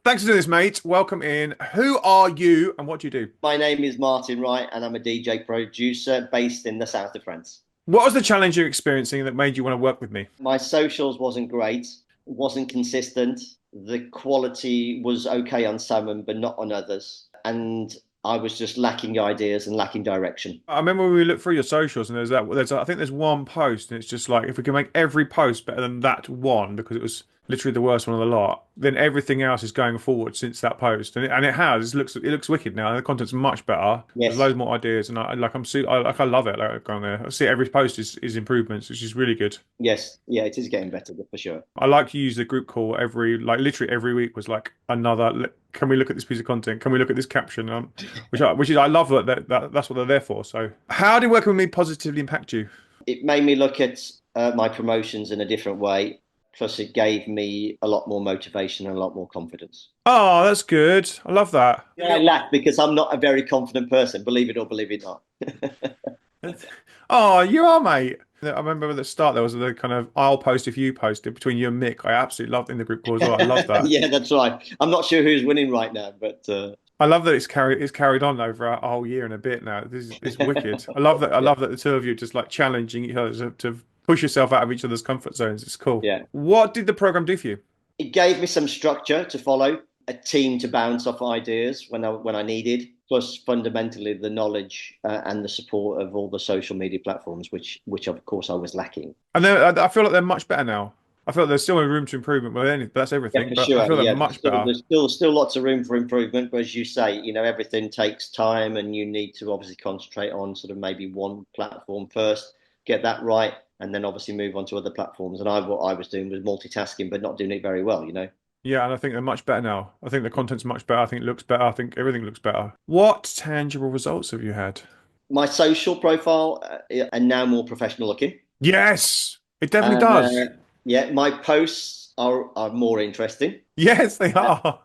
Thanks for doing this, mate. Welcome in. Who are you and what do you do? My name is Martin Wright, and I'm a DJ producer based in the south of France. What was the challenge you're experiencing that made you want to work with me? My socials wasn't great, wasn't consistent. The quality was okay on some, but not on others. And I was just lacking ideas and lacking direction. I remember when we looked through your socials and I think there's one post and it's just like if we can make every post better than that one because it was literally the worst one of the lot, then everything else is going forward since that post and it has. It looks wicked now. The content's much better. There's Yes, loads more ideas and I love it. Like going there, I see every post is improvements, which is really good. yes, yeah, it is getting better for sure. I like to use the group call literally every week was like another. Can we look at this piece of content? Can we look at this caption? Which is I love that's what they're there for. So, how did working with me positively impact you? It made me look at my promotions in a different way. Plus, it gave me a lot more motivation and a lot more confidence. Oh, that's good. I love that. I laugh because I'm not a very confident person, believe it or believe it not. Oh, you are, mate. I remember at the start there was the kind of I'll post if you post it between you and Mick. I absolutely loved in the group call as well. I love that. Yeah, that's right. I'm not sure who's winning right now, but I love that it's carried on over a whole year and a bit now. It's wicked. I love that. I love that the two of you just like challenging each other to push yourself out of each other's comfort zones. It's cool. yeah, What did the program do for you? it gave me some structure to follow, a team to bounce off ideas when I needed, plus fundamentally the knowledge and the support of all the social media platforms, which of course I was lacking. And I feel like they're much better now. I feel like there's still room to improvement, but that's Yeah, everything. for But I sure. feel they're Yeah, much better. there's still lots of room for improvement. But as you say, everything takes time, and you need to obviously concentrate on sort of maybe one platform first, get that right, and then obviously move on to other platforms. And what I was doing was multitasking, but not doing it very well. Yeah, and I think they're much better now. I think the content's much better. I think it looks better. I think everything looks better. What tangible results have you had? My social profile are now more professional looking. Yes, it definitely does. Uh, yeah, my posts are more interesting. Yes, they are.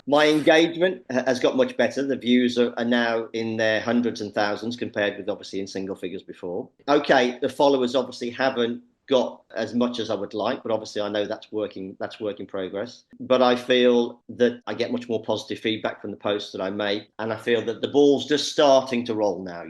My engagement has got much better. The views are now in their hundreds and thousands compared with obviously in single figures before. Okay, the followers obviously haven't got as much as I would like, but obviously I know that's work in progress. But I feel that I get much more positive feedback from the posts that I make, and I feel that the ball's just starting to roll now.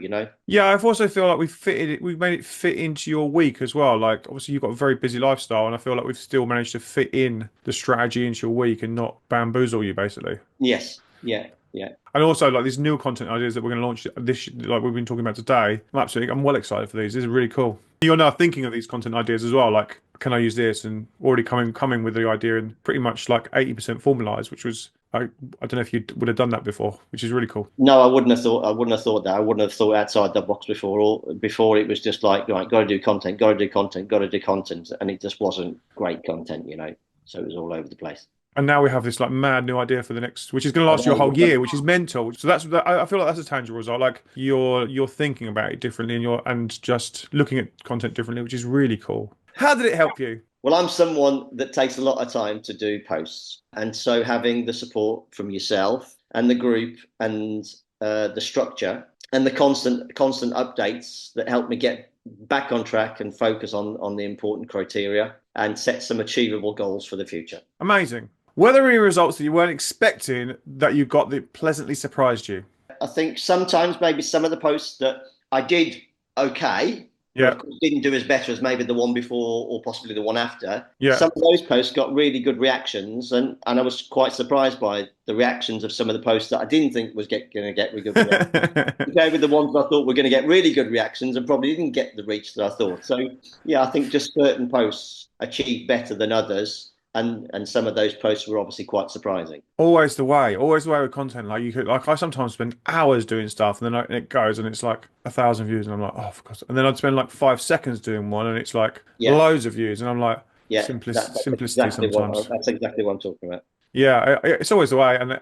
Yeah, I've also feel like we've made it fit into your week as well. Like obviously you've got a very busy lifestyle, and I feel like we've still managed to fit in the strategy into your week and not bamboozle you basically. Yes, yeah, yeah. And also like these new content ideas that we're going to launch this, like we've been talking about today. I'm well excited for these. This is really cool. You're now thinking of these content ideas as well. Like, can I use this? And already coming with the idea and pretty much like 80% formalized, which was I don't know if you would have done that before, which is really cool. No, I wouldn't have thought. I wouldn't have thought that. I wouldn't have thought outside the box before. Or before it was just like, right, got to do content, got to do content, got to do content, and it just wasn't great content. So it was all over the place. And now we have this like mad new idea for the next, which is going to last you a whole year, which is mental. So I feel like that's a tangible result. Like you're thinking about it differently and just looking at content differently, which is really cool. How did it help you? Well, I'm someone that takes a lot of time to do posts, and so having the support from yourself and the group and the structure and the constant updates that help me get back on track and focus on the important criteria and set some achievable goals for the future. Amazing. Were there any results that you weren't expecting that you got that pleasantly surprised you? I think sometimes maybe some of the posts that I did okay, but Yeah, of course didn't do as better as maybe the one before or possibly the one after. yeah. Some of those posts got really good reactions, and I was quite surprised by the reactions of some of the posts that I didn't think was going to get really good reactions. Compared with the ones I thought were going to get really good reactions and probably didn't get the reach that I thought. So yeah, I think just certain posts achieved better than others. And some of those posts were obviously quite surprising. Always the way with content. Like you could, like I sometimes spend hours doing stuff, and then it goes, and it's like 1,000 views, and I'm like, oh, for God's sake. And then I'd spend like 5 seconds doing one, and it's like Yeah, loads of views, and I'm like, yeah, simplicity sometimes. that's exactly what I'm talking about. Yeah, it's always the way, and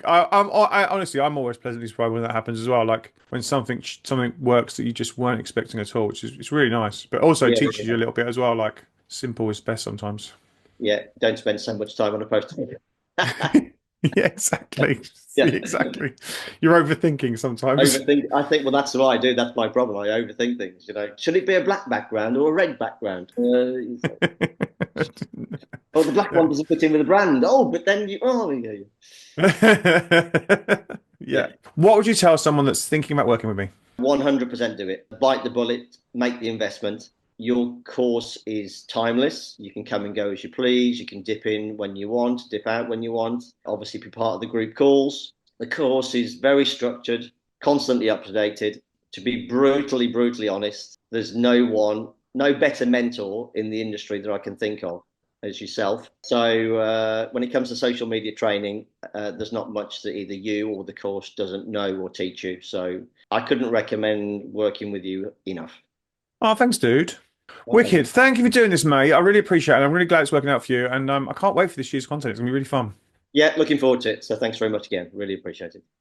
honestly, I'm always pleasantly surprised when that happens as well. Like when something works that you just weren't expecting at all, which is it's really nice, but also Yeah, teaches yeah, you a little bit as well. Like simple is best sometimes. yeah. Don't spend so much time on a post. Yeah, exactly. Yeah. Exactly. You're overthinking sometimes. Overthink. I think, well, that's what I do. That's my problem. I overthink things. Should it be a black background or a red background? Oh, the black one doesn't fit in with the brand. Oh, but then you. Oh, yeah, Yeah. yeah. What would you tell someone that's thinking about working with me? 100% do it. Bite the bullet. Make the investment. Your course is timeless. You can come and go as you please. You can dip in when you want, dip out when you want. Obviously, be part of the group calls. The course is very structured, constantly updated. To be brutally, brutally honest, there's no better mentor in the industry that I can think of as yourself. So when it comes to social media training, there's not much that either you or the course doesn't know or teach you. So I couldn't recommend working with you enough. Oh, thanks, dude. Okay. Wicked. Thank you for doing this, mate. I really appreciate it. I'm really glad it's working out for you. And I can't wait for this year's content. It's going to be really fun. Yeah, looking forward to it. So thanks very much again. Really appreciate it.